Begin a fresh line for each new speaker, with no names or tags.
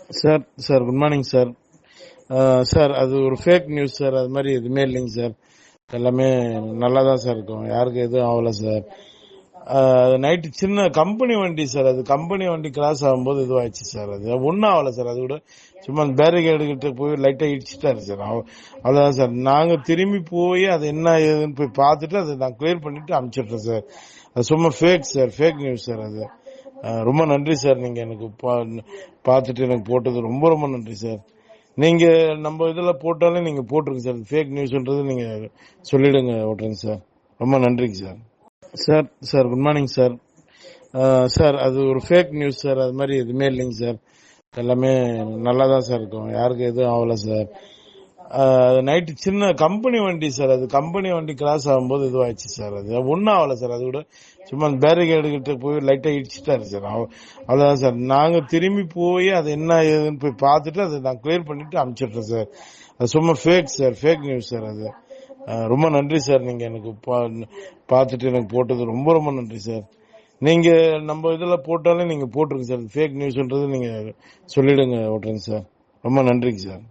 Sir sir good morning sir. Sir அது ஒரு fake news sir. அது மாதிரி எதுவுமே இல்லைங்க சார். எல்லாமே நல்லா தான் சார் இருக்கும். யாருக்கும் எதுவும் ஆகல சார். நைட்டு சின்ன கம்பெனி வண்டி சார். அது கம்பெனி வண்டி கிராஸ் ஆகும்போது இதுவாயிடுச்சு சார். அது ஒன்றும் ஆகல சார். அது கூட சும்மா பேரிகேடு கிட்ட போய் லைட்டா இடிச்சிட்டாரு சார். அவ்வளவுதான் சார். நாங்க திரும்பி போய் அது என்ன ஏதுன்னு போய் பார்த்துட்டு அதை நான் கிளியர் பண்ணிட்டு அனுப்பிச்சிட்டேன் சார். அது சும்மா fake sir. Fake news sir அது. ரொம்ப நன்றி சார். நீங்க எனக்கு பார்த்துட்டு எனக்கு போட்டது ரொம்ப ரொம்ப நன்றி சார். நீங்க நம்ம இதுல போட்டாலே நீங்க போட்டுருங்க சார். ஃபேக் நியூஸ்ன்றது நீங்க சொல்லிடுங்க விட்டுருங்க சார். ரொம்ப நன்றிங்க sir. Sir sir good morning sir. Sir அது ஒரு ஃபேக் நியூஸ் சார். அது மாதிரி எதுவுமே இல்லைங்க சார். எல்லாமே நல்லா தான் சார் இருக்கும். யாருக்கும் எதுவும் ஆகல சார். நைட்டு சின்ன கம்பெனி வண்டி சார். அது கம்பெனி வண்டி கிராஸ் ஆகும்போது இதுவாயிடுச்சு சார். அது ஒன்றும் ஆகல சார். அது கூட சும்மா பேரிகேடு கிட்ட போய் லைட்டா இடிச்சிட்டாரு சார். அவ்வளவுதான் சார். நாங்க திரும்பி போய் அது என்ன ஏதுன்னு போய் பார்த்துட்டு அதை நான் கிளியர் பண்ணிட்டு அனுப்பிச்சிட்டேன் சார். அது சும்மா fake sir. Fake news sir அது. ரொம்ப நன்றி சார். நீங்க எனக்கு பார்த்துட்டு எனக்கு போட்டது ரொம்ப ரொம்ப நன்றி சார். நீங்க நம்ம இதுல போட்டாலே நீங்க போட்டுருங்க சார். ஃபேக் நியூஸ்ன்றது நீங்க சொல்லிடுங்க விட்டுருங்க சார். ரொம்ப நன்றிங்க சார்.